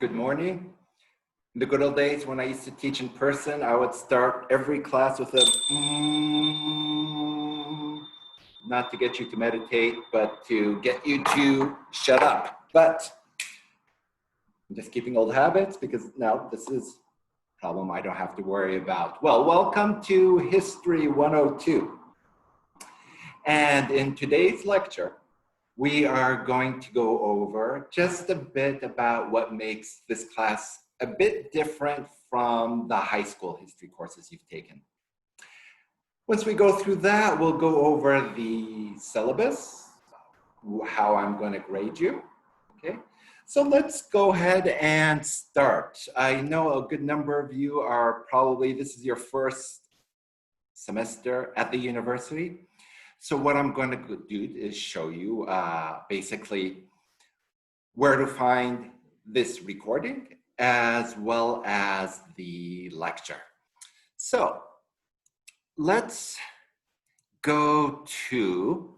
Good morning. In the good old days when I used to teach in person, I would start every class with a not to get you to meditate, but to get you to shut up. But I'm just keeping old habits because now this is a problem I don't have to worry about. Well, welcome to History 102. And in today's lecture, we are going to go over just a bit about what makes this class a bit different from the high school history courses you've taken. Once we go through that, we'll go over the syllabus, how I'm going to grade you. Okay, so let's go ahead and start. I know a good number of you are probably, this is your first semester at the university. So what I'm going to do is show you basically where to find this recording as well as the lecture. So let's go to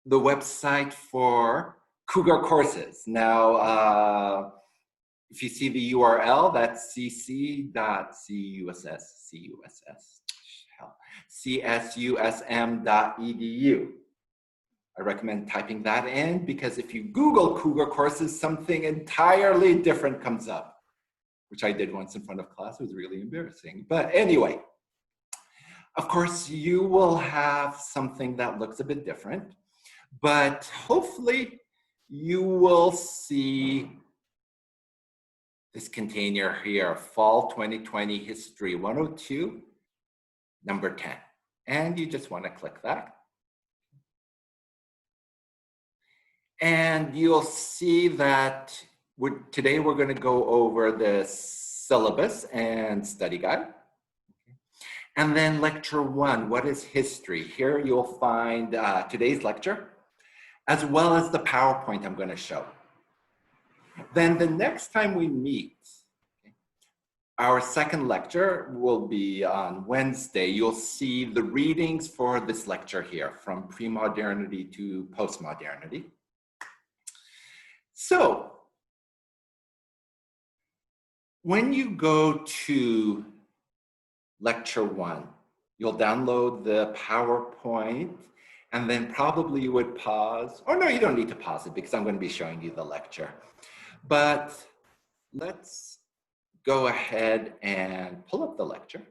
the website for Cougar courses. Now, if you see the URL, that's csusm.edu. I recommend typing that in because if you Google Cougar courses, something entirely different comes up, which I did once in front of class. It was really embarrassing. But anyway, of course, you will have something that looks a bit different, but hopefully you will see this container here, Fall 2020 History 102, number 10. And you just want to click that. And you'll see that today we're going to go over the syllabus and study guide. And then lecture 1, what is history? Here you'll find today's lecture, as well as the PowerPoint I'm going to show. Then the next time we meet, our second lecture will be on Wednesday. You'll see the readings for this lecture here, from pre-modernity to post-modernity. So, when you go to lecture 1, you'll download the PowerPoint, and then probably you would pause. Or no, you don't need to pause it because I'm going to be showing you the lecture. But let's go ahead and pull up the lecture,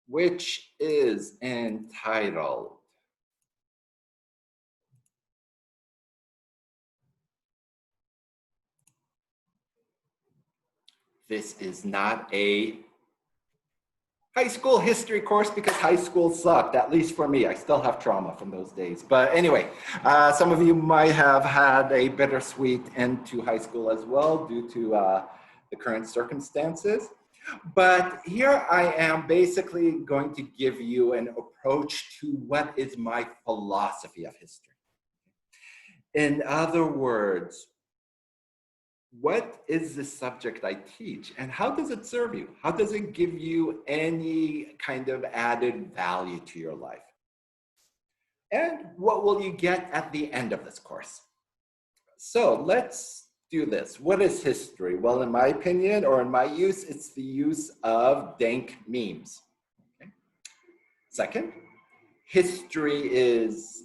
which is entitled This is not a high school history course because high school sucked, at least for me. I still have trauma from those days. But anyway, some of you might have had a bittersweet end to high school as well due to the current circumstances. But here I am basically going to give you an approach to what is my philosophy of history. In other words, what is the subject I teach and how does it serve you? How does it give you any kind of added value to your life? And what will you get at the end of this course? So let's do this. What is history? Well, in my opinion, or in my use, it's the use of dank memes. Okay. Second, history is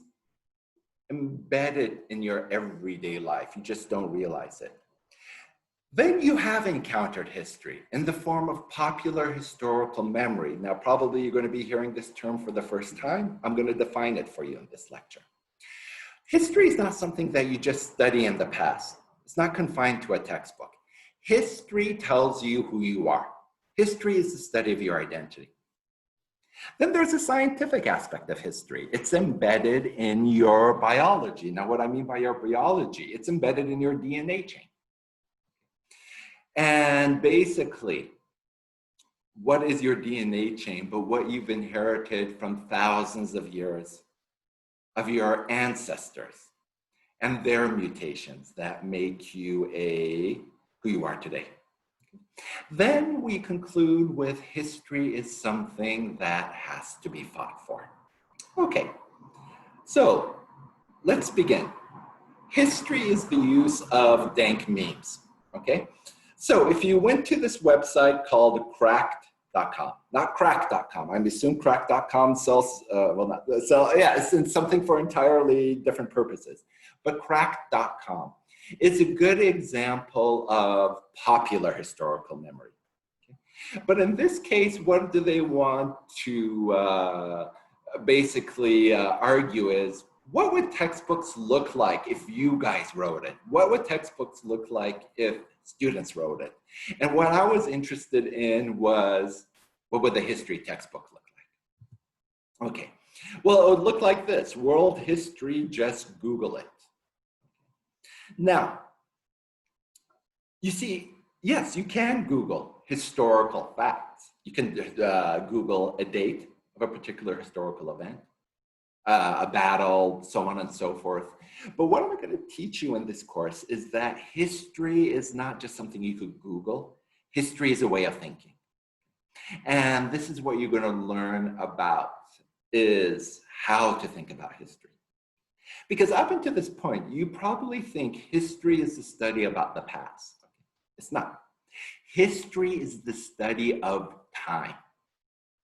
embedded in your everyday life. You just don't realize it. Then you have encountered history in the form of popular historical memory. Now, probably you're going to be hearing this term for the first time. I'm going to define it for you in this lecture. History is not something that you just study in the past. It's not confined to a textbook. History tells you who you are. History is the study of your identity. Then there's a scientific aspect of history. It's embedded in your biology. Now, what I mean by your biology, it's embedded in your DNA chain. And basically, what is your DNA chain but what you've inherited from thousands of years of your ancestors and their mutations that make you who you are today. Then we conclude with history is something that has to be fought for. Okay, so let's begin. History is the use of dank memes, okay? So if you went to this website called cracked.com, not crack.com, I assume crack.com sells, well, not sell, yeah, it's in something for entirely different purposes, but cracked.com is a good example of popular historical memory. Okay? But in this case, what do they want to basically argue is, what would textbooks look like if you guys wrote it? What would textbooks look like if students wrote it? And what I was interested in was, what would the history textbook look like? Okay, well, it would look like this: world history, just Google it. Now, you see, yes, you can Google historical facts. You can Google a date of a particular historical event, a battle, so on and so forth. But what I'm going to teach you in this course is that history is not just something you could Google. History is a way of thinking. And this is what you're going to learn about, is how to think about history. Because up until this point, you probably think history is the study about the past. It's not. History is the study of time.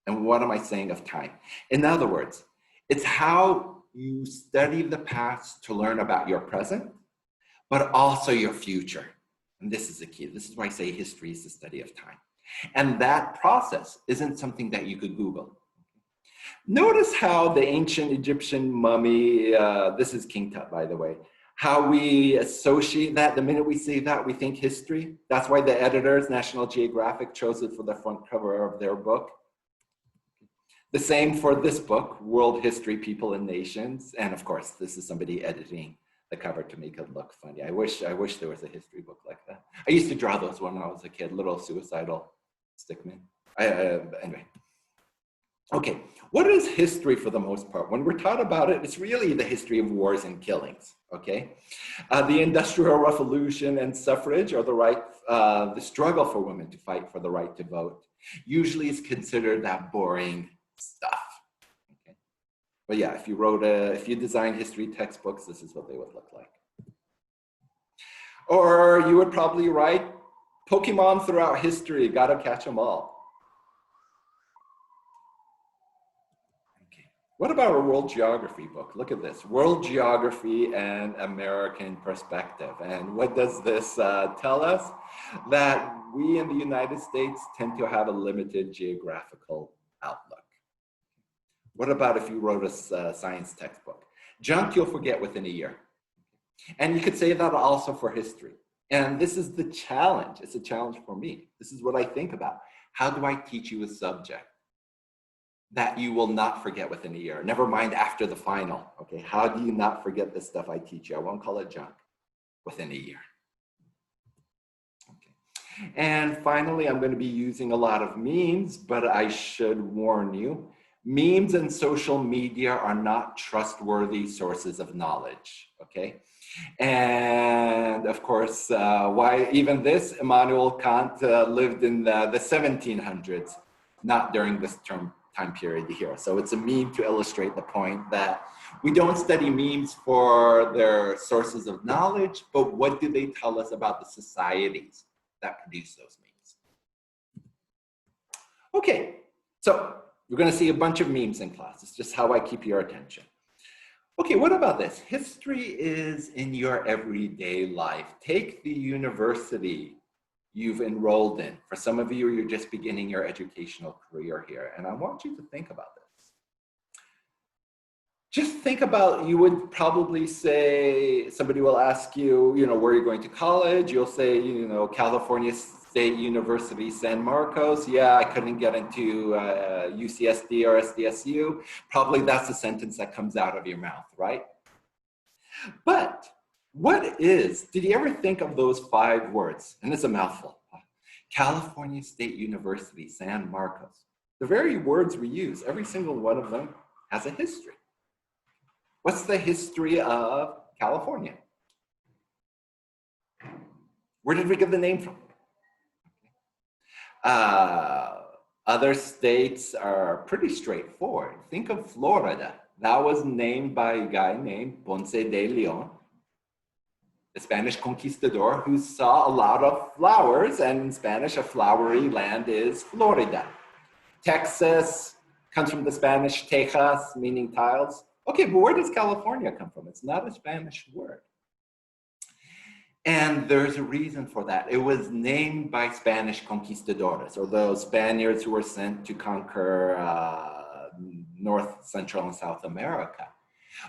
And what am I saying of time? In other words, it's how you study the past to learn about your present, but also your future. And this is the key. This is why I say history is the study of time. And that process isn't something that you could Google. Notice how the ancient Egyptian mummy, this is King Tut, by the way, how we associate that. The minute we say that, we think history. That's why the editors, National Geographic, chose it for the front cover of their book. The same for this book, World History, People and Nations. And of course, this is somebody editing the cover to make it look funny. I wish there was a history book like that. I used to draw those when I was a kid, little suicidal stickmen. Anyway. Okay, what is history for the most part? When we're taught about it, it's really the history of wars and killings, okay? The Industrial Revolution and suffrage, or the struggle for women to fight for the right to vote, usually is considered that boring stuff, okay? But yeah, if you design history textbooks, this is what they would look like. Or you would probably write Pokemon throughout history, gotta catch them all. What about a world geography book? Look at this, World Geography and American Perspective. And what does this tell us? That we in the United States tend to have a limited geographical outlook. What about if you wrote a science textbook? Junk you'll forget within a year. And you could say that also for history. And this is the challenge. It's a challenge for me. This is what I think about. How do I teach you a subject that you will not forget within a year? Never mind after the final, okay? How do you not forget the stuff I teach you? I won't call it junk within a year. Okay. And finally, I'm going to be using a lot of memes, but I should warn you, memes and social media are not trustworthy sources of knowledge, okay? And of course, why even this, Immanuel Kant lived in the 1700s, not during this time period here. So it's a meme to illustrate the point that we don't study memes for their sources of knowledge, but what do they tell us about the societies that produce those memes? Okay, so we're going to see a bunch of memes in class. It's just how I keep your attention. Okay, what about this? History is in your everyday life. Take the university you've enrolled in. For some of you, you're just beginning your educational career here, and I want you to think about this. Just think about, you would probably say, somebody will ask you, where are you going to college? You'll say, California State University, San Marcos. Yeah, I couldn't get into UCSD or SDSU. Probably that's the sentence that comes out of your mouth, right? But did you ever think of those 5 words? And it's a mouthful. California State University, San Marcos. The very words we use, every single one of them has a history. What's the history of California? Where did we get the name from? Other states are pretty straightforward. Think of Florida. That was named by a guy named Ponce de Leon. the Spanish conquistador who saw a lot of flowers, and in Spanish, a flowery land is Florida. Texas comes from the Spanish tejas, meaning tiles. Okay, but where does California come from? It's not a Spanish word. And there's a reason for that. It was named by Spanish conquistadores, or those Spaniards who were sent to conquer North, Central, and South America.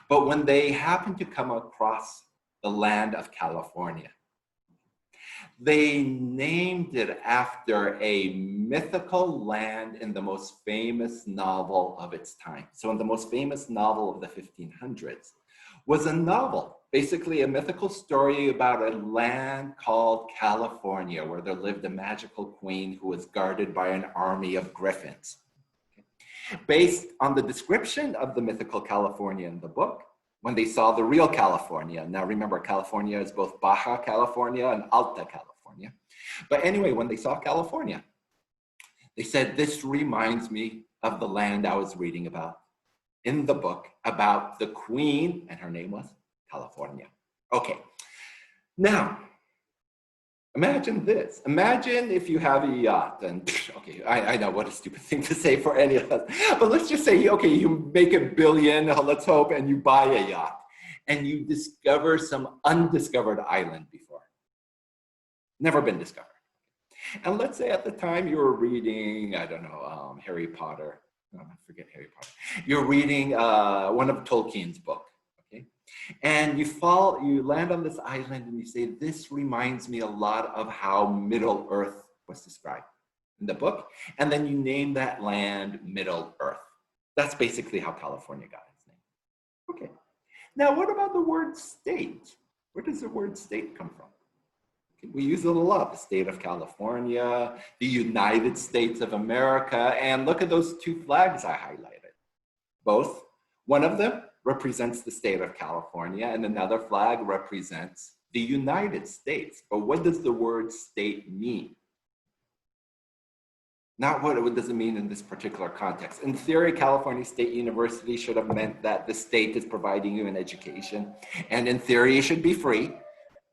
But when they happened to come across the land of California, they named it after a mythical land in the most famous novel of its time. So in the most famous novel of the 1500s was a novel, basically a mythical story about a land called California, where there lived a magical queen who was guarded by an army of griffins. Based on the description of the mythical California in the book, when they saw the real California, now remember, California is both Baja California and Alta California. But anyway, when they saw California, they said, this reminds me of the land I was reading about in the book about the queen, and her name was California. Okay, now, imagine this. Imagine if you have a yacht, and okay, I know what a stupid thing to say for any of us, but let's just say, okay, you make $1 billion, let's hope, and you buy a yacht, and you discover some undiscovered island before. Never been discovered. And let's say at the time you were reading, I don't know, Harry Potter. No, I forget Harry Potter. You're reading one of Tolkien's books. And you land on this island and you say, this reminds me a lot of how Middle Earth was described in the book. And then you name that land Middle Earth. That's basically how California got its name. Okay. Now, what about the word state? Where does the word state come from? Okay, we use it a lot, the state of California, the United States of America, and look at those two flags I highlighted. Both, one of them represents the state of California, and another flag represents the United States. But what does the word state mean? Not what does it mean in this particular context. In theory, California State University should have meant that the state is providing you an education, and in theory, it should be free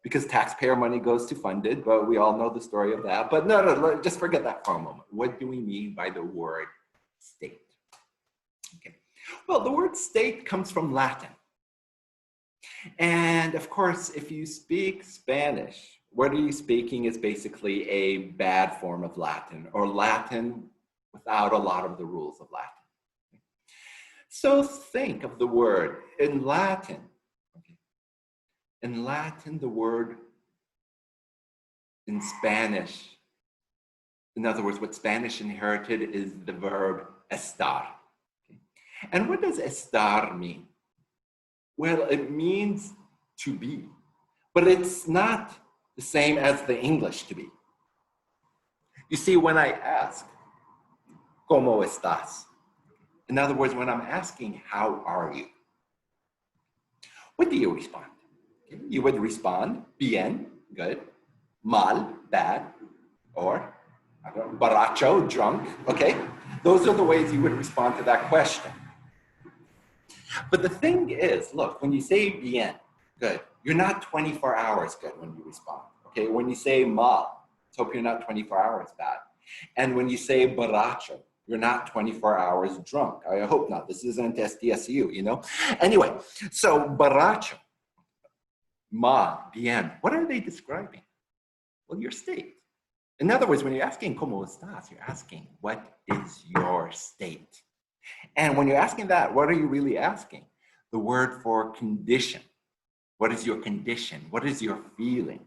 because taxpayer money goes to fund it, but we all know the story of that. But no, just forget that for a moment. What do we mean by the word state? Okay. Well, the word state comes from Latin. And of course, if you speak Spanish, what are you speaking is basically a bad form of Latin, or Latin without a lot of the rules of Latin. So think of the word in Latin. In Latin, the word in Spanish, in other words, what Spanish inherited is the verb estar. And what does estar mean? Well, it means to be, but it's not the same as the English to be. You see, when I ask, ¿Cómo estás? In other words, when I'm asking, how are you? What do you respond? You would respond, bien, good, mal, bad, or I don't know, borracho, drunk, okay? Those are the ways you would respond to that question. But the thing is, look, when you say bien, good, you're not 24 hours good when you respond, okay? When you say mal, let's hope you're not 24 hours bad. And when you say borracho, you're not 24 hours drunk. I hope not. This isn't SDSU, you know? Anyway, so borracho, mal, bien, what are they describing? Well, your state. In other words, when you're asking ¿Cómo estás?, you're asking, what is your state? And when you're asking that, what are you really asking? The word for condition. What is your condition? What is your feeling?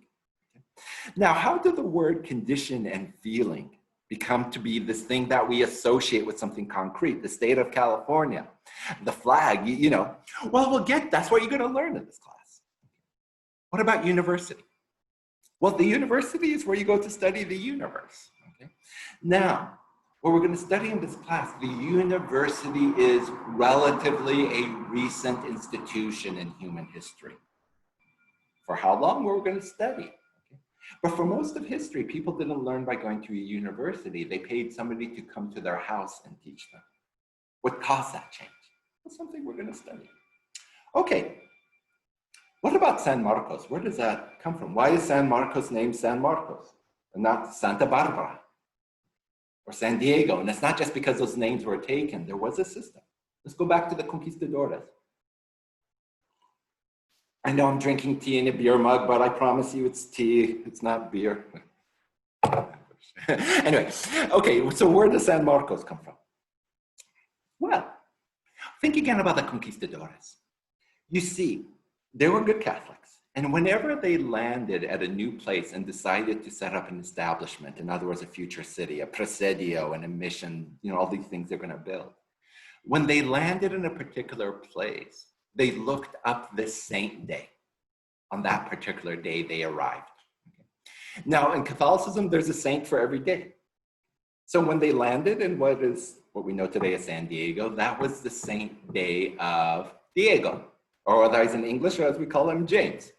Now, how do the word condition and feeling become to be this thing that we associate with something concrete? The state of California, the flag, you know. Well, that's what you're going to learn in this class. What about university? Well, the university is where you go to study the universe. Okay? Now, what we're going to study in this class, the university is relatively a recent institution in human history. For how long we're going to study? Okay? But for most of history, people didn't learn by going to a university. They paid somebody to come to their house and teach them. What caused that change? That's something we're going to study. Okay. What about San Marcos? Where does that come from? Why is San Marcos named San Marcos and not Santa Barbara or San Diego? And it's not just because those names were taken. There was a system. Let's go back to the conquistadores. I know I'm drinking tea in a beer mug, but I promise you it's tea. It's not beer. Anyway, okay, so where does San Marcos come from? Well, think again about the conquistadores. You see, they were good Catholics, and whenever they landed at a new place and decided to set up an establishment, in other words, a future city, a presidio, and a mission, all these things they're going to build, when they landed in a particular place, they looked up the saint day. On that particular day, they arrived. Okay. Now, in Catholicism, there's a saint for every day. So when they landed in what we know today as San Diego, that was the saint day of Diego, or otherwise in English, as we call him, James.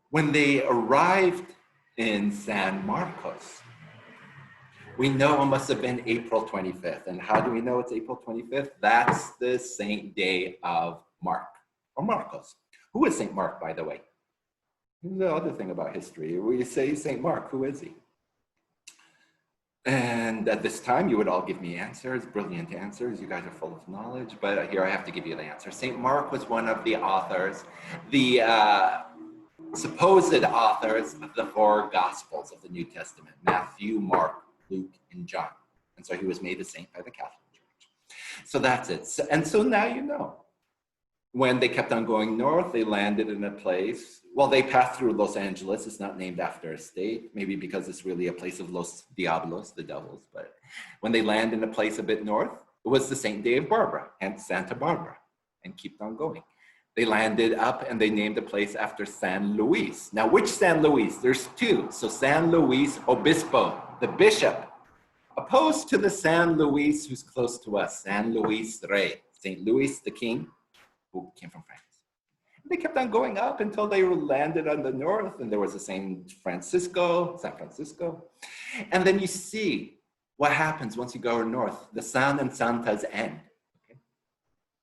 When they arrived in San Marcos, we know it must have been April 25th. And how do we know it's April 25th? That's the saint day of Mark, or Marcos. Who is St. Mark, by the way? Here's the other thing about history. We say St. Mark, who is he? And at this time, you would all give me answers, brilliant answers. You guys are full of knowledge, but here I have to give you the answer. St. Mark was one of the authors, the supposed authors of the 4 Gospels of the New Testament, Matthew, Mark, Luke, and John. And so he was made a saint by the Catholic Church. So that's it. So now you know. When they kept on going north, they landed in a place, well, they passed through Los Angeles. It's not named after a state, maybe because it's really a place of Los Diablos, the devils. But when they land in a place a bit north, it was the Saint Day of Barbara, hence Santa Barbara, and kept on going. They landed up and they named the place after San Luis. Now, which San Luis? There's 2. So San Luis Obispo, the bishop, opposed to the San Luis who's close to us, San Luis Rey, St. Louis the king, who came from France. They kept on going up until they landed on the north, and there was a San Francisco. And then you see what happens once you go north. The San and Santas end. Okay?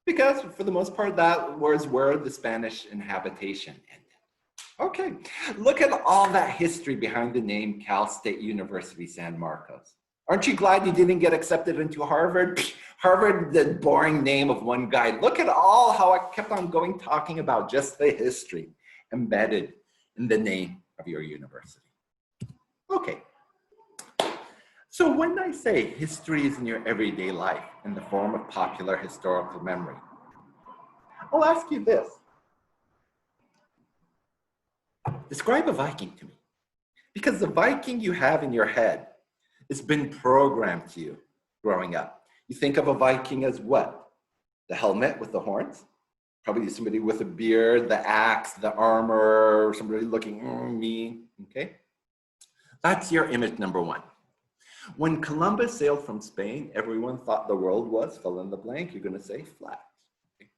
Because for the most part, that was where the Spanish inhabitation ended. Okay, look at all that history behind the name Cal State University San Marcos. Aren't you glad you didn't get accepted into Harvard? Harvard, the boring name of one guy. Look at all how I kept on going talking about just the history embedded in the name of your university. Okay. So when I say history is in your everyday life in the form of popular historical memory, I'll ask you this. Describe a Viking to me. Because the Viking you have in your head has been programmed to you growing up. You think of a Viking as what? The helmet with the horns? Probably somebody with a beard, the axe, the armor, somebody looking mean, okay? That's your image number 1. When Columbus sailed from Spain, everyone thought the world was, fill in the blank, you're gonna say flat. Okay?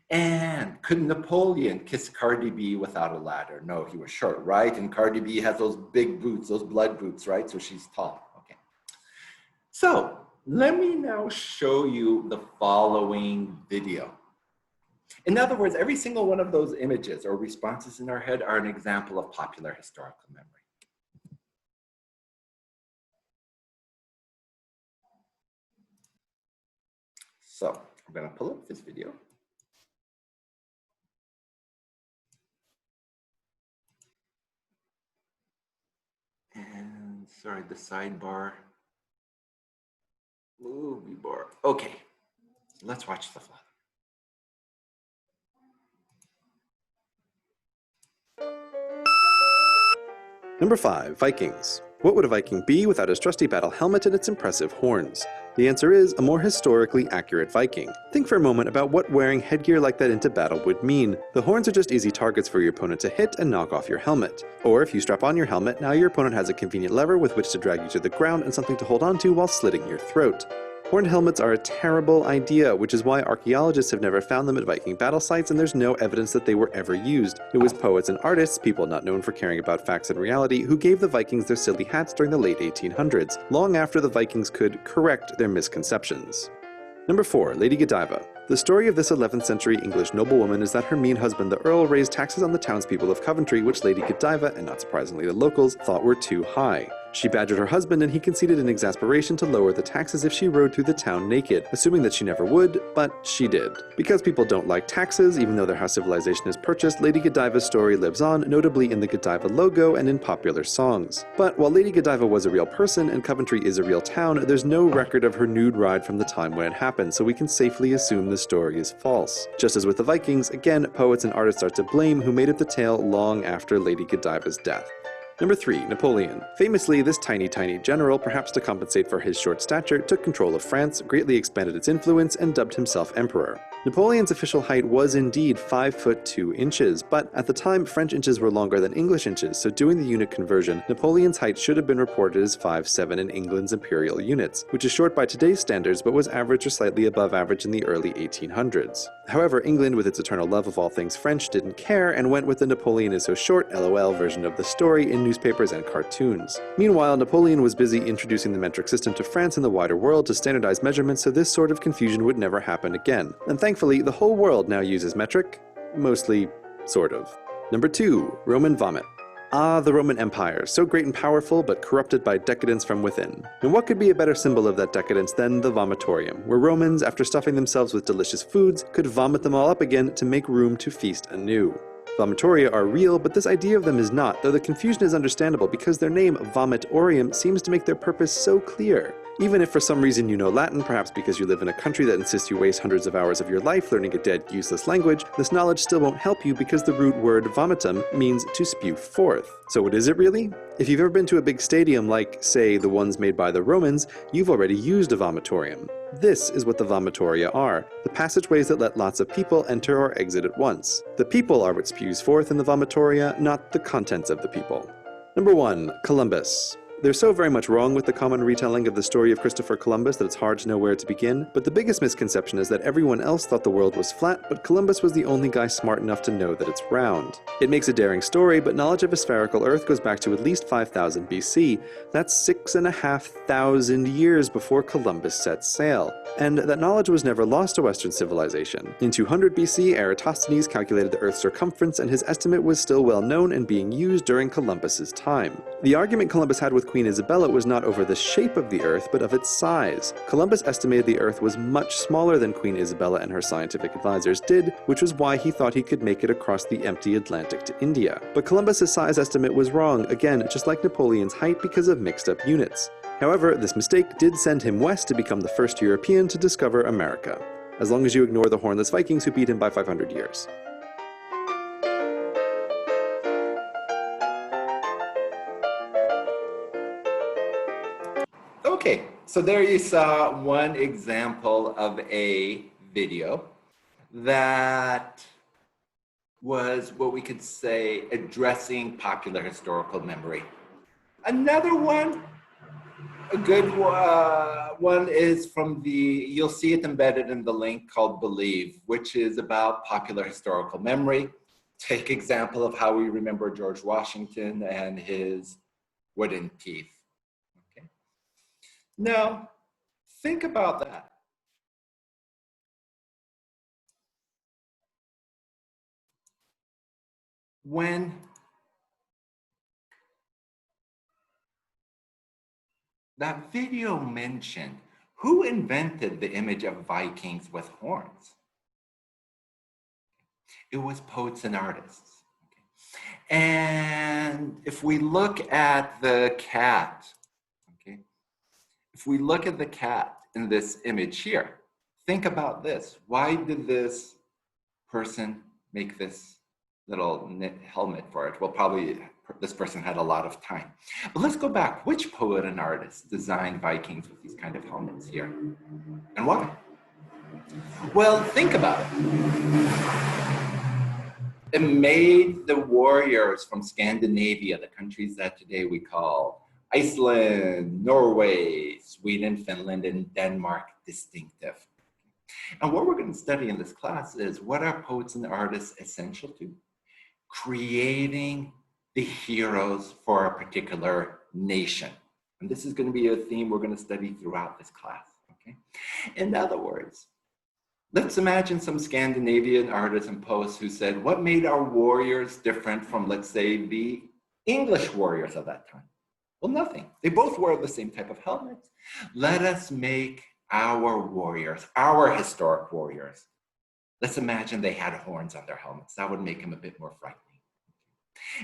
And could Napoleon kiss Cardi B without a ladder? No, he was short, right? And Cardi B has those big boots, those blood boots, right? So she's tall. So let me now show you the following video. In other words, every single one of those images or responses in our head are an example of popular historical memory. So I'm going to pull up this video. And sorry, the sidebar. Movie bar. Okay, let's watch the flag. Number 5, Vikings. What would a Viking be without his trusty battle helmet and its impressive horns? The answer is a more historically accurate Viking. Think for a moment about what wearing headgear like that into battle would mean. The horns are just easy targets for your opponent to hit and knock off your helmet. Or if you strap on your helmet, now your opponent has a convenient lever with which to drag you to the ground and something to hold on to while slitting your throat. Horned helmets are a terrible idea, which is why archaeologists have never found them at Viking battle sites, and there's no evidence that they were ever used. It was poets and artists, people not known for caring about facts and reality, who gave the Vikings their silly hats during the late 1800s, long after the Vikings could correct their misconceptions. Number 4, Lady Godiva. The story of this 11th century English noblewoman is that her mean husband the Earl raised taxes on the townspeople of Coventry which Lady Godiva, and not surprisingly the locals, thought were too high. She badgered her husband and he conceded in exasperation to lower the taxes if she rode through the town naked, assuming that she never would, but she did. Because people don't like taxes, even though their house civilization is purchased, Lady Godiva's story lives on, notably in the Godiva logo and in popular songs. But while Lady Godiva was a real person and Coventry is a real town, there's no record of her nude ride from the time when it happened, so we can safely assume the story is false. Just as with the Vikings, again, poets and artists are to blame who made up the tale long after Lady Godiva's death. Number 3. Napoleon. Famously, this tiny general, perhaps to compensate for his short stature, took control of France, greatly expanded its influence, and dubbed himself emperor. Napoleon's official height was indeed 5 foot 2 inches, but at the time French inches were longer than English inches, so doing the unit conversion, Napoleon's height should have been reported as 5'7" in England's imperial units, which is short by today's standards but was average or slightly above average in the early 1800s. However, England, with its eternal love of all things French, didn't care and went with the Napoleon is so short LOL version of the story in newspapers and cartoons. Meanwhile, Napoleon was busy introducing the metric system to France and the wider world to standardize measurements so this sort of confusion would never happen again. And thankfully, the whole world now uses metric. Mostly, sort of. Number 2. Roman vomit. Ah, the Roman Empire, so great and powerful, but corrupted by decadence from within. And what could be a better symbol of that decadence than the vomitorium, where Romans, after stuffing themselves with delicious foods, could vomit them all up again to make room to feast anew. Vomitoria are real, but this idea of them is not, though the confusion is understandable because their name, vomitorium, seems to make their purpose so clear. Even if for some reason you know Latin, perhaps because you live in a country that insists you waste hundreds of hours of your life learning a dead, useless language, this knowledge still won't help you because the root word vomitum means to spew forth. So what is it really? If you've ever been to a big stadium like, say, the ones made by the Romans, you've already used a vomitorium. This is what the vomitoria are, the passageways that let lots of people enter or exit at once. The people are what spews forth in the vomitoria, not the contents of the people. Number 1. Columbus. There's so very much wrong with the common retelling of the story of Christopher Columbus that it's hard to know where to begin, but the biggest misconception is that everyone else thought the world was flat, but Columbus was the only guy smart enough to know that it's round. It makes a daring story, but knowledge of a spherical Earth goes back to at least 5000 BC. That's 6,500 years before Columbus set sail. And that knowledge was never lost to Western civilization. In 200 BC, Eratosthenes calculated the Earth's circumference, and his estimate was still well known and being used during Columbus's time. The argument Columbus had with Queen Isabella was not over the shape of the Earth, but of its size. Columbus estimated the Earth was much smaller than Queen Isabella and her scientific advisors did, which was why he thought he could make it across the empty Atlantic to India. But Columbus's size estimate was wrong, again, just like Napoleon's height because of mixed up units. However, this mistake did send him west to become the first European to discover America. As long as you ignore the hornless Vikings who beat him by 500 years. Okay, so there you saw one example of a video that was what we could say addressing popular historical memory. Another one, a good one is from you'll see it embedded in the link called Believe, which is about popular historical memory. Take example of how we remember George Washington and his wooden teeth. Okay. Now, think about that. When that video mentioned who invented the image of Vikings with horns. It was poets and artists. Okay. And if we look at the cat, okay, if we look at the cat in this image here, think about this. Why did this person make this little knit helmet for it? Well, probably this person had a lot of time. But let's go back. Which poet and artist designed Vikings with these kind of helmets here? And why? Well, think about it. It made the warriors from Scandinavia, the countries that today we call Iceland, Norway, Sweden, Finland, and Denmark, distinctive. And what we're going to study in this class is what are poets and artists essential to? Creating the heroes for a particular nation. And this is going to be a theme we're going to study throughout this class. Okay? In other words, Let's imagine some Scandinavian artists and poets who said, what made our warriors different from, let's say, the English warriors of that time? Well, nothing. They both wore the same type of helmets. Let us make our warriors, our historic warriors. Let's imagine they had horns on their helmets. That would make them a bit more frightening.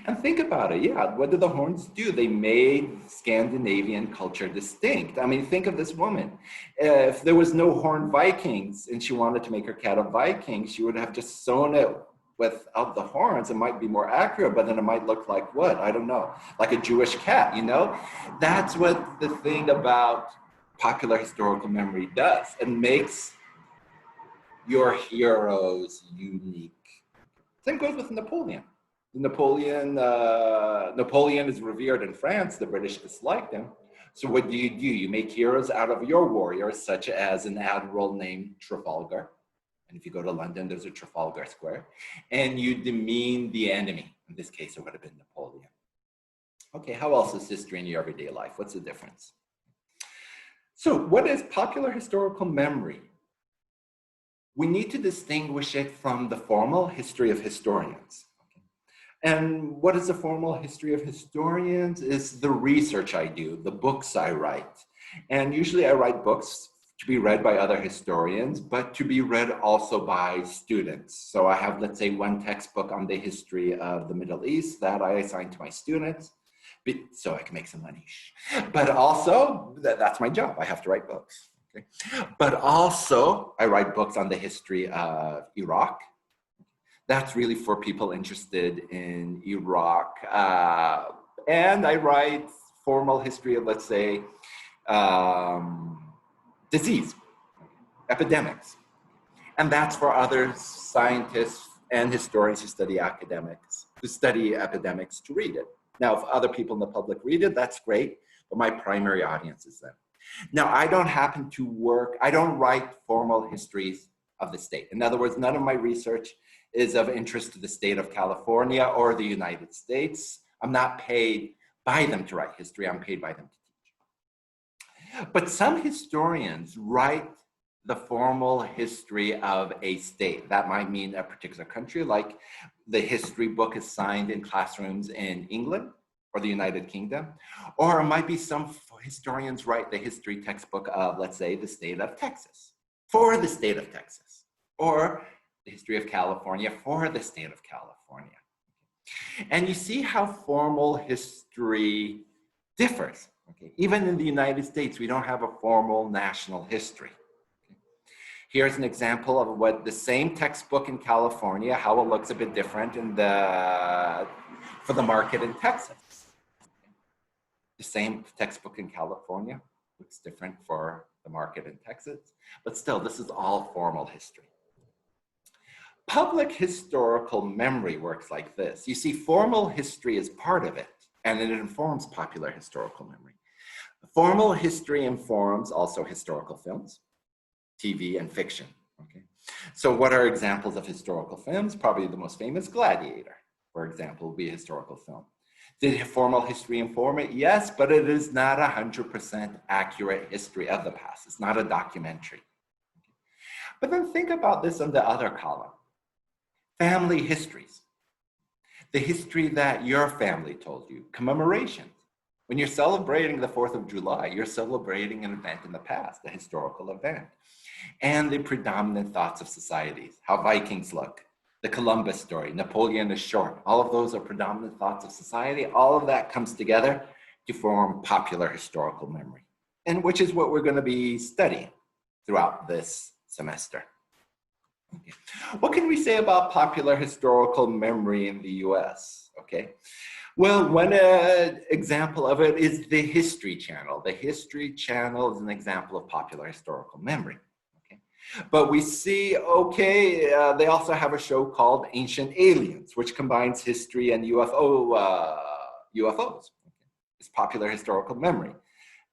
And think about it, yeah, what did the horns do? They made Scandinavian culture distinct. I mean, think of this woman. If there was no horned Vikings and she wanted to make her cat a Viking, she would have just sewn it without the horns. It might be more accurate, but then it might look like what? I don't know, like a Jewish cat, you know? That's what the thing about popular historical memory does. It makes your heroes unique. Same goes with Napoleon. Napoleon is revered in France. The British disliked him. So what do? You make heroes out of your warriors, such as an admiral named Trafalgar. And if you go to London, there's a Trafalgar Square. And you demean the enemy. In this case, it would have been Napoleon. Okay, how else is history in your everyday life? What's the difference? So what is popular historical memory? We need to distinguish it from the formal history of historians. And what is the formal history of historians? Is the research I do, the books I write. And usually I write books to be read by other historians, but to be read also by students. So I have, let's say, one textbook on the history of the Middle East that I assign to my students, so I can make some money. But also, that's my job. I have to write books. Okay? But also, I write books on the history of Iraq. That's really for people interested in Iraq. And I write formal history of, let's say, disease, epidemics. And that's for other scientists and historians who study epidemics to read it. Now, if other people in the public read it, that's great, but my primary audience is them. Now, I don't write formal histories of the state. In other words, none of my research is of interest to the state of California or the United States. I'm not paid by them to write history, I'm paid by them to teach. But some historians write the formal history of a state. That might mean a particular country, like the history book is signed in classrooms in England or the United Kingdom. Or it might be some historians write the history textbook of, let's say, the state of Texas, for the state of Texas, or the history of California for the state of California. And you see how formal history differs. Okay? Even in the United States, we don't have a formal national history. Okay? Here's an example of what the same textbook in California, how it looks a bit different for the market in Texas. The same textbook in California looks different for the market in Texas, but still, this is all formal history. Public historical memory works like this. You see, formal history is part of it, and it informs popular historical memory. Formal history informs also historical films, TV, and fiction. Okay? So what are examples of historical films? Probably the most famous, Gladiator, for example, would be a historical film. Did formal history inform it? Yes, but it is not 100% accurate history of the past. It's not a documentary. But then think about this in the other column. Family histories. The history that your family told you. Commemorations. When you're celebrating the 4th of July, you're celebrating an event in the past, a historical event. And the predominant thoughts of societies, how Vikings look, the Columbus story, Napoleon is short. All of those are predominant thoughts of society. All of that comes together to form popular historical memory, and which is what we're going to be studying throughout this semester. Okay. What can we say about popular historical memory in the US? Okay. Well, one example of it is the History Channel. The History Channel is an example of popular historical memory. Okay. But we see, okay, they also have a show called Ancient Aliens, which combines history and UFOs. It's popular historical memory.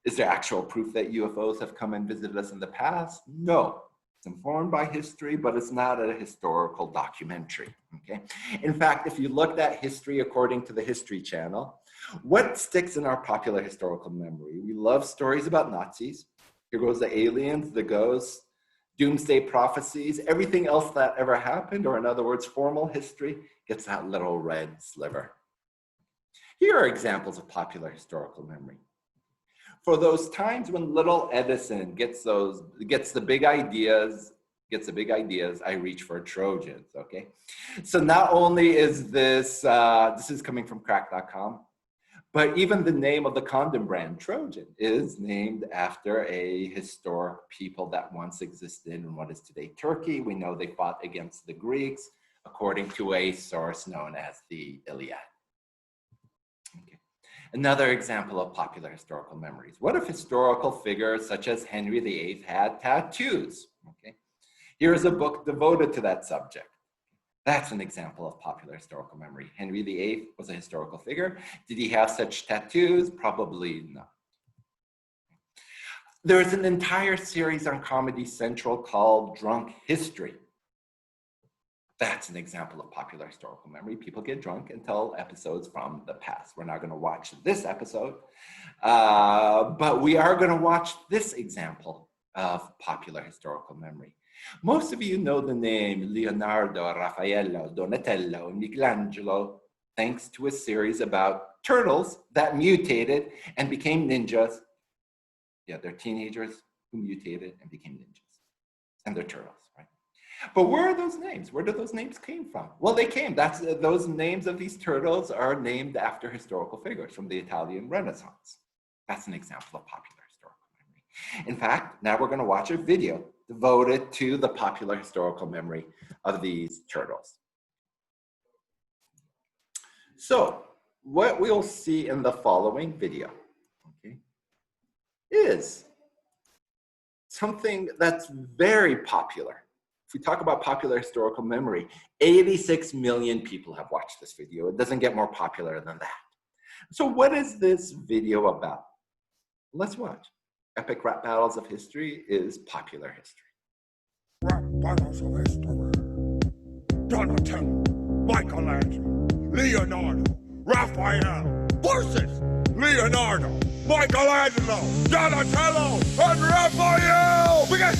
Is there actual proof that UFOs have come and visited us in the past? No. It's informed by history, but it's not a historical documentary, okay? In fact, if you looked at history according to the History Channel, what sticks in our popular historical memory? We love stories about Nazis. Here goes the aliens, the ghosts. doomsday prophecies, everything else that ever happened, or in other words, formal history, gets that little red sliver. Here are examples of popular historical memory. For those times when little Edison gets the big ideas, I reach for Trojans, okay? So not only is this is coming from crack.com, but even the name of the condom brand, Trojan, is named after a historic people that once existed in what is today Turkey. We know they fought against the Greeks, according to a source known as the Iliad. Okay. Another example of popular historical memories. What if historical figures such as Henry VIII had tattoos? Okay. Here is a book devoted to that subject. That's an example of popular historical memory. Henry VIII was a historical figure. Did he have such tattoos? Probably not. There's an entire series on Comedy Central called Drunk History. That's an example of popular historical memory. People get drunk and tell episodes from the past. We're not going to watch this episode, but we are going to watch this example of popular historical memory. Most of you know the name Leonardo, Raffaello, Donatello, and Michelangelo, thanks to a series about turtles that mutated and became ninjas. Yeah, they're teenagers who mutated and became ninjas. And they're turtles, right? But where are those names? Where do those names came from? Well, they came. Those names of these turtles are named after historical figures from the Italian Renaissance. That's an example of popular historical memory. In fact, now we're going to watch a video devoted to the popular historical memory of these turtles. So, what we'll see in the following video, okay, is something that's very popular. If we talk about popular historical memory, 86 million people have watched this video. It doesn't get more popular than that. So what is this video about? Let's watch. Epic Rap Battles of History is popular history. Rap Battles of History. Donatello, Michelangelo, Leonardo, Raphael versus Leonardo, Michelangelo, Donatello, and Raphael! Begin!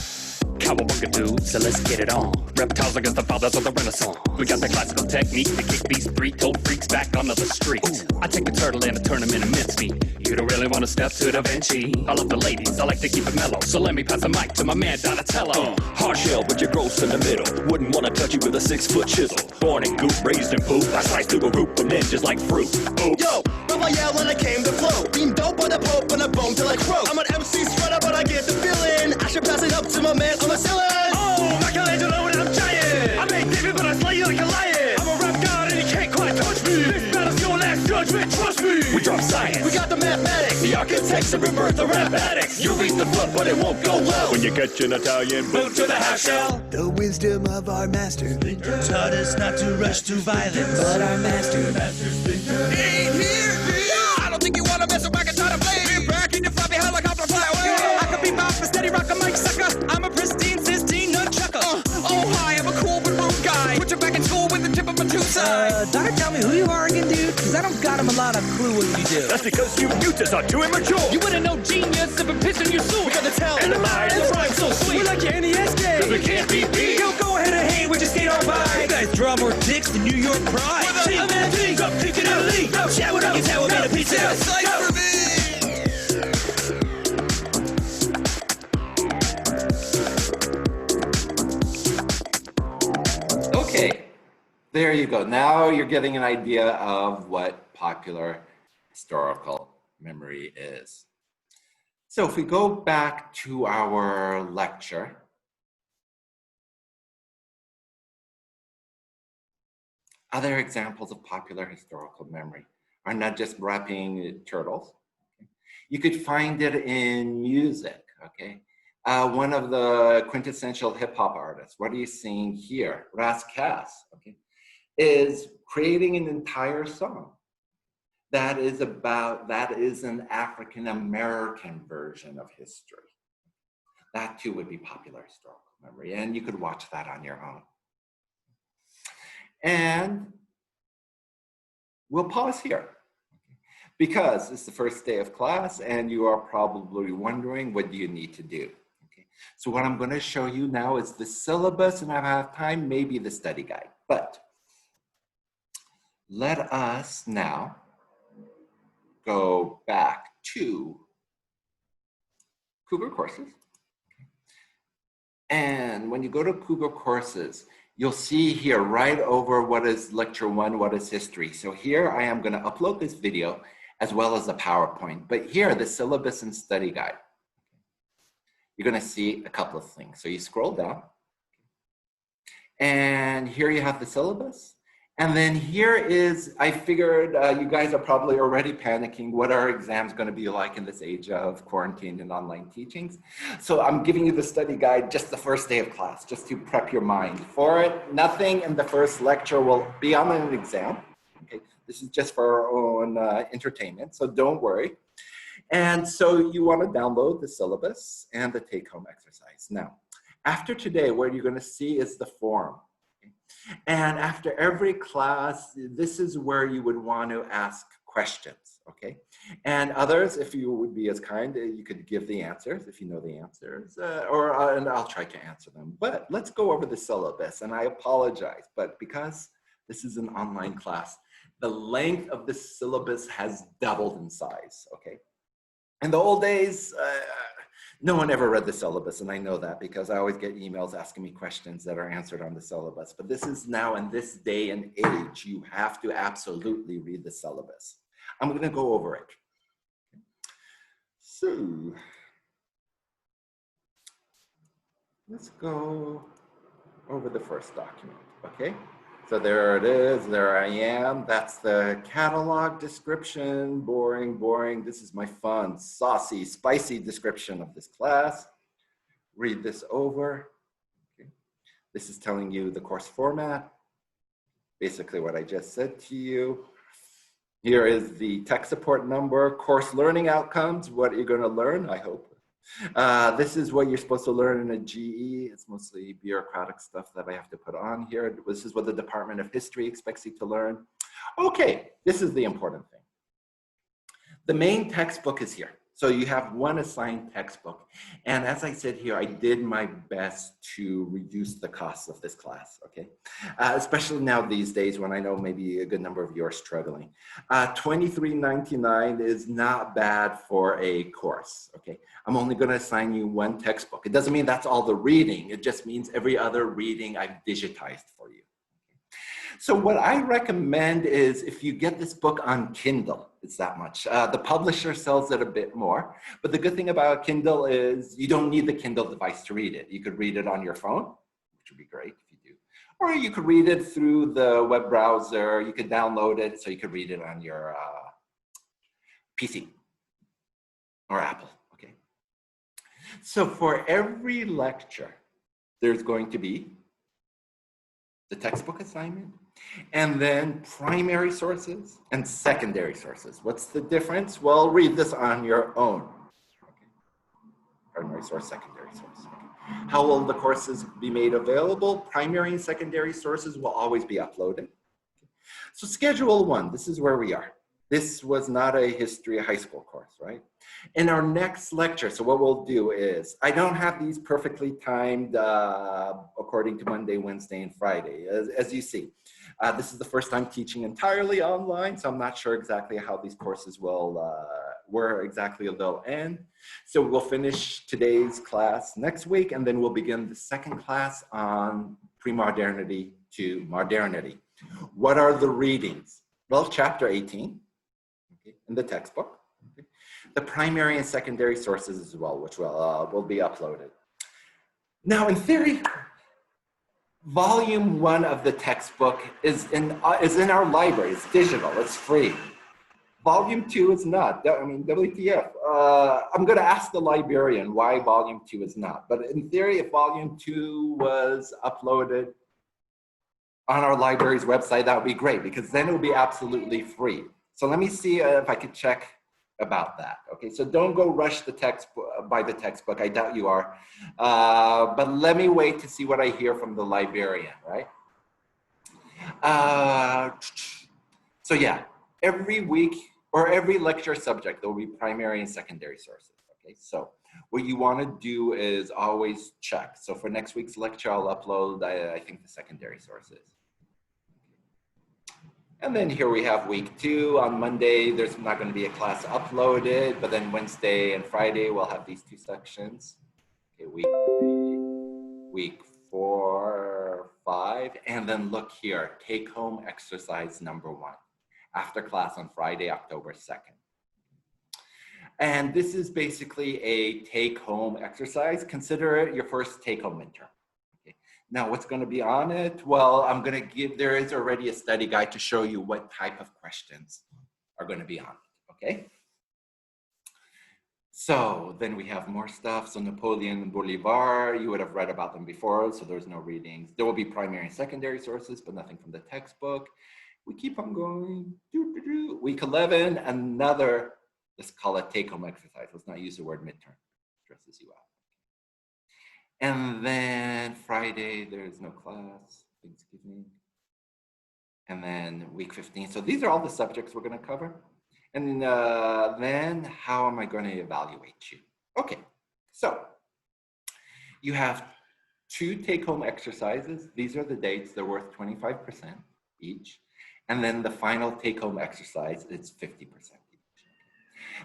Cowabunga dude, so let's get it on. Reptiles against the fathers of the Renaissance. We got the classical technique to kick these three-toed freaks back onto the street. I take a turtle and a turn him into mincemeat. You don't really want to step to Da Vinci. I love the ladies, I like to keep it mellow. So let me pass the mic to my man Donatello. Hard shell, but you're gross in the middle. Wouldn't want to touch you with a 6-foot chisel. Born in goop, raised in poop. I slice through a group of ninjas like fruit. Oops. Yo, Raphael when I came to flow. Being dope by the Pope and a bone till I croak. I'm an MC spreader, but I get the feeling. I should pass it up to my man on the ceiling. Oh, Michelangelo and I'm giant. I make David, but I slay you like a lion. I'm a rap god and you can't quite touch me. This battle's your last judgment, trust me. We drop science. We got the mathematics. The architects of rebirth, the rap addicts. You read the book, but it won't go well When you catch an Italian Boot to the half shell. The wisdom of our master Taught us not to rush to violence. but our master Ain't here, yeah. I don't think you wanna mess up back and try to play. Be back in your fly behind like helicopter fly away. I could be my steady rock a mic sucker. I'm a pristine, sistine nunchucker. Oh hi, I'm a cool but rude guy. Put you back in school with the tip of my two sides. Doctor, tell me who you are again, dude, because I don't got him a lot of clue what you do. That's because you mutas are too immature. You wouldn't know genius if I'm pissing your suit. We got the talent And the mind and the rhyme so sweet. We're like your NES game. We can't be beat. Yo, go ahead and hate, we just skate on by. You guys draw more dicks than New York Pride. I'm in a team, up, kicking in the league. Chat with us, you tell me a pizza. Psych for me. Okay, there you go. Now you're getting an idea of what popular historical memory is. So if we go back to our lecture, other examples of popular historical memory are not just rapping turtles. You could find it in music, okay? One of the quintessential hip hop artists, what are you seeing here? Ras Kass, okay, is creating an entire song that is an African-American version of history. That too would be popular historical memory, and you could watch that on your own. And we'll pause here because it's the first day of class and you are probably wondering, what do you need to do? Okay. So what I'm going to show you now is the syllabus, and if I have time, maybe the study guide. But let us now go back to Cougar Courses. And when you go to Cougar Courses, you'll see here right over what is lecture 1, what is history. So here I am going to upload this video as well as a PowerPoint. But here, the syllabus and study guide. You're going to see a couple of things. So you scroll down. And here you have the syllabus. And then here is, I figured you guys are probably already panicking. What are exams going to be like in this age of quarantine and online teachings? So I'm giving you the study guide just the first day of class, just to prep your mind for it. Nothing in the first lecture will be on an exam. Okay? This is just for our own entertainment, so don't worry. And so you want to download the syllabus and the take-home exercise. Now, after today, what you're going to see is the form. And after every class, this is where you would want to ask questions, okay? And others, if you would be as kind, you could give the answers, if you know the answers, and I'll try to answer them. But let's go over the syllabus, and I apologize, but because this is an online class, the length of the syllabus has doubled in size, okay? In the old days, no one ever read the syllabus, and I know that because I always get emails asking me questions that are answered on the syllabus. But this is now, in this day and age, you have to absolutely read the syllabus. I'm going to go over it. So let's go over the first document, okay? So there it is, there I am. That's the catalog description, boring, boring. This is my fun, saucy, spicy description of this class. Read this over. Okay. This is telling you the course format, basically what I just said to you. Here is the tech support number, course learning outcomes, what you're gonna learn, I hope. This is what you're supposed to learn in a GE. It's mostly bureaucratic stuff that I have to put on here. This is what the Department of History expects you to learn. Okay, this is the important thing. The main textbook is here. So you have one assigned textbook. And as I said here, I did my best to reduce the cost of this class, okay? Especially now these days when I know maybe a good number of you are struggling. $23.99 is not bad for a course, okay? I'm only gonna assign you one textbook. It doesn't mean that's all the reading. It just means every other reading I've digitized for you. So what I recommend is if you get this book on Kindle, it's that much. The publisher sells it a bit more, but the good thing about Kindle is you don't need the Kindle device to read it. You could read it on your phone, which would be great if you do. Or you could read it through the web browser. You could download it so you could read it on your PC or Apple, okay? So for every lecture, there's going to be the textbook assignment, and then primary sources and secondary sources. What's the difference? Well, read this on your own. Okay. Primary source, secondary source. Okay. How will the courses be made available? Primary and secondary sources will always be uploaded. Okay. So Schedule 1, this is where we are. This was not a history high school course, right? In our next lecture, so what we'll do is, I don't have these perfectly timed according to Monday, Wednesday, and Friday, as you see. This is the first time teaching entirely online, so I'm not sure exactly how these courses will, where exactly they'll end. So we'll finish today's class next week, and then we'll begin the second class on pre-modernity to modernity. What are the readings? Well, chapter 18. In the textbook, okay. The primary and secondary sources as well, which will be uploaded. Now, in theory, volume 1 of the textbook is in our library. It's digital. It's free. Volume 2 is not. I mean, WTF. I'm going to ask the librarian why volume 2 is not. But in theory, if volume 2 was uploaded on our library's website, that would be great because then it would be absolutely free. So let me see if I could check about that. Okay, so don't go rush the textbook, buy the textbook. I doubt you are. But let me wait to see what I hear from the librarian, right? So yeah, every week or every lecture subject, there will be primary and secondary sources. Okay, so what you want to do is always check. So for next week's lecture, I'll upload, I think, the secondary sources. And then here we have week 2. On Monday, there's not going to be a class uploaded, but then Wednesday and Friday, we'll have these 2 sections. Okay, week 3, week 4, 5, and then look here, take home exercise number 1, after class on Friday, October 2nd. And this is basically a take home exercise. Consider it your first take home midterm. Now, what's going to be on it? Well, there is already a study guide to show you what type of questions are going to be on it, okay? So then we have more stuff. So Napoleon and Bolivar, you would have read about them before, so there's no readings. There will be primary and secondary sources, but nothing from the textbook. We keep on going. Week 11, another, let's call it take-home exercise. Let's not use the word midterm, it stresses you out. And then Friday, there's no class, Thanksgiving. And then week 15. So these are all the subjects we're going to cover. And then how am I going to evaluate you? Okay, so you have 2 take-home exercises. These are the dates. They're worth 25% each. And then the final take-home exercise, it's 50% each.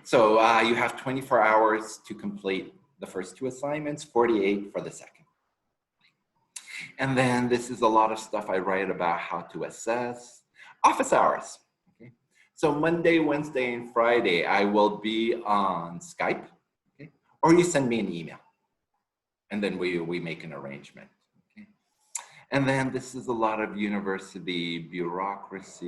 So you have 24 hours to complete the first 2 assignments, 48 for the second. And then this is a lot of stuff I write about how to assess. Office hours. Okay. So Monday, Wednesday, and Friday, I will be on Skype, okay? Or you send me an email, and then we make an arrangement. Okay? And then this is a lot of university bureaucracy.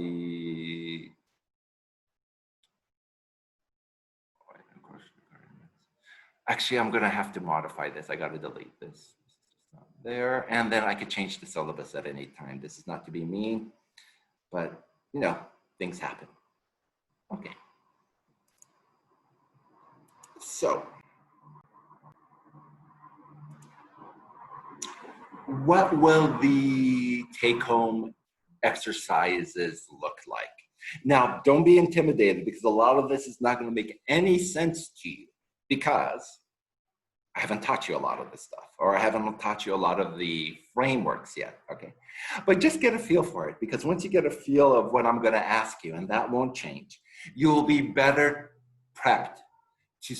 Actually, I'm going to have to modify this. I got to delete this. This is not there. And then I could change the syllabus at any time. This is not to be mean, but you know, things happen. Okay. So, what will the take-home exercises look like? Now, don't be intimidated because a lot of this is not going to make any sense to you, because I haven't taught you a lot of this stuff, or I haven't taught you a lot of the frameworks yet, okay? But just get a feel for it, because once you get a feel of what I'm gonna ask you, and that won't change, you'll be better prepped to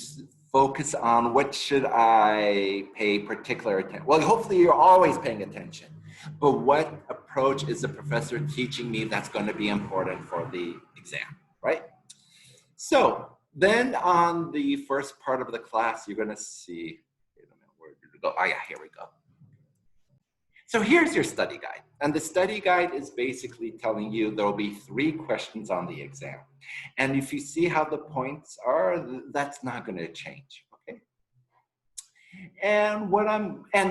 focus on what should I pay particular attention. Well, hopefully you're always paying attention, but what approach is the professor teaching me that's gonna be important for the exam, right? So, then on the first part of the class, you're going to see, wait a minute, where did it go? Oh yeah, here we go. So here's your study guide. And the study guide is basically telling you there'll be 3 questions on the exam. And if you see how the points are, that's not going to change, okay? And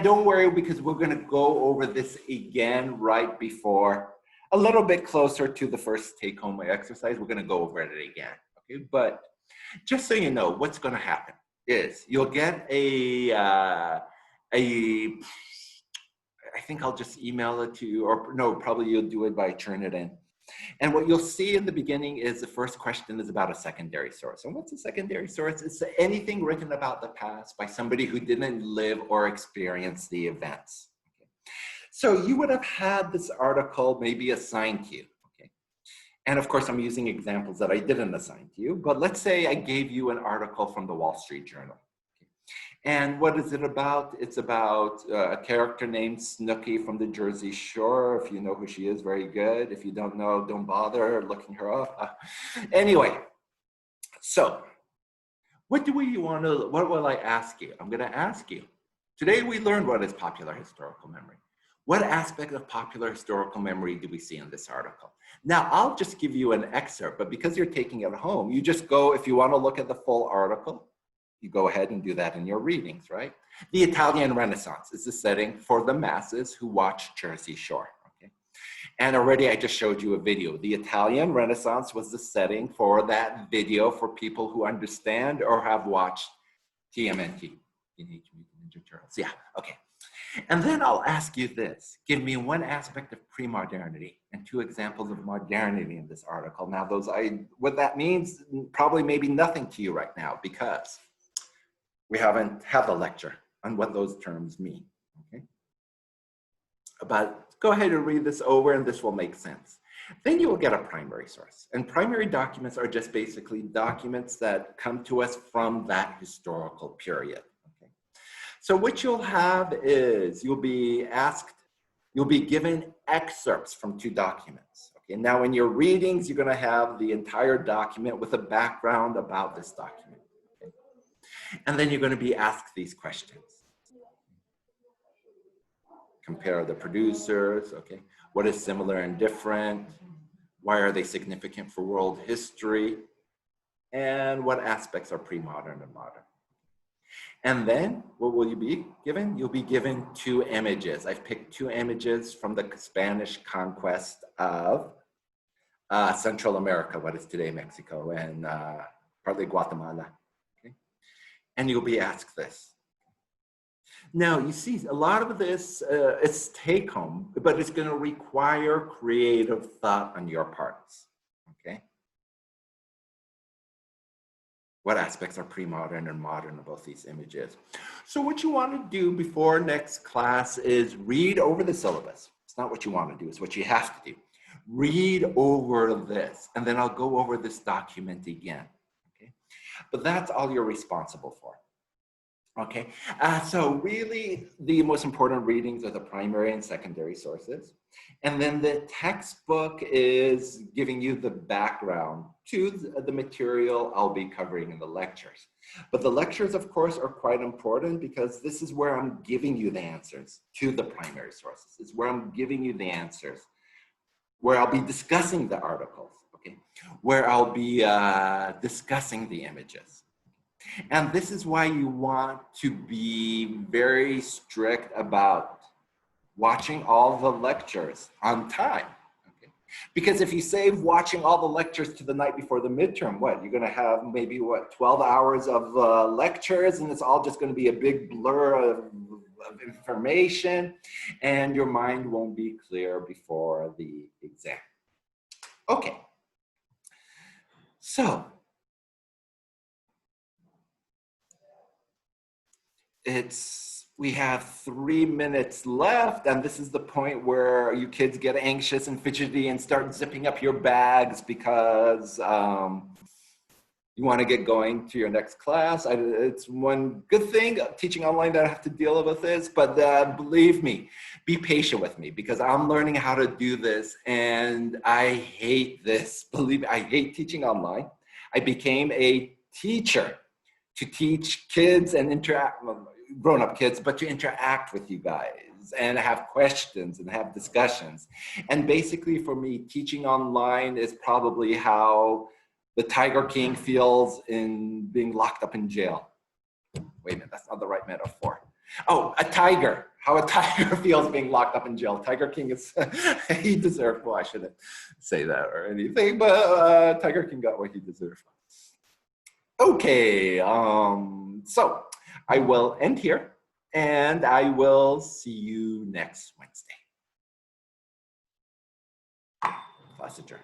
don't worry, because we're going to go over this again right before, a little bit closer to the first take-home exercise. We're going to go over it again, okay? But just so you know, what's going to happen is you'll get I think I'll just email it to you, or no, probably you'll do it by Turnitin. And what you'll see in the beginning is the first question is about a secondary source. And what's a secondary source? It's anything written about the past by somebody who didn't live or experience the events. Okay. So you would have had this article maybe assigned to you. And of course, I'm using examples that I didn't assign to you, but let's say I gave you an article from the Wall Street Journal. And what is it about? It's about a character named Snooki from the Jersey Shore. If you know who she is, very good. If you don't know, don't bother looking her up. Anyway, so what will I ask you? I'm gonna ask you. Today we learned what is popular historical memory. What aspect of popular historical memory do we see in this article? Now, I'll just give you an excerpt, but because you're taking it home, you just go, if you want to look at the full article, you go ahead and do that in your readings, right? The Italian Renaissance is the setting for the masses who watch Jersey Shore, okay? And already I just showed you a video. The Italian Renaissance was the setting for that video for people who understand or have watched TMNT, Teenage Mutant Ninja Turtles. Yeah, okay. And then I'll ask you this. Give me 1 aspect of pre-modernity and 2 examples of modernity in this article. Now, what that means, probably maybe nothing to you right now, because we haven't had the lecture on what those terms mean, okay? But go ahead and read this over and this will make sense. Then you will get a primary source. And primary documents are just basically documents that come to us from that historical period, okay? So what you'll have is you'll be given excerpts from 2 documents. Okay, now in your readings, you're gonna have the entire document with a background about this document. Okay? And then you're gonna be asked these questions. Compare the producers, okay? What is similar and different? Why are they significant for world history? And what aspects are pre-modern and modern? And then what will you be given? You'll be given 2 images. I've picked 2 images from the Spanish conquest of Central America, what is today Mexico, and partly Guatemala. Okay? And you'll be asked this. Now, you see, a lot of this, it's take home, but it's going to require creative thought on your parts, okay? What aspects are pre-modern and modern about these images? So what you want to do before next class is read over the syllabus. It's not what you want to do, it's what you have to do. Read over this, and then I'll go over this document again, okay? But that's all you're responsible for. Okay, so really the most important readings are the primary and secondary sources. And then the textbook is giving you the background to the material I'll be covering in the lectures. But the lectures, of course, are quite important because this is where I'm giving you the answers to the primary sources. It's where I'm giving you the answers, where I'll be discussing the articles, okay? Where I'll be discussing the images. And this is why you want to be very strict about watching all the lectures on time. Okay? Because if you save watching all the lectures to the night before the midterm, what? You're going to have maybe, what, 12 hours of lectures, and it's all just going to be a big blur of information, and your mind won't be clear before the exam. Okay. So, we have 3 minutes left, and this is the point where you kids get anxious and fidgety and start zipping up your bags because you want to get going to your next class. It's one good thing teaching online that I have to deal with this, but believe me, be patient with me because I'm learning how to do this, and I hate this. Believe me, I hate teaching online. I became a teacher to teach kids and interact, grown-up kids, but to interact with you guys and have questions and have discussions. And basically for me, teaching online is probably how the Tiger King feels in being locked up in jail. Wait a minute, that's not the right metaphor. Oh, a tiger, how a tiger feels being locked up in jail. Tiger King is, he deserved, well, I shouldn't say that or anything, but Tiger King got what he deserved. Okay, so I will end here and I will see you next Wednesday. Class adjourned.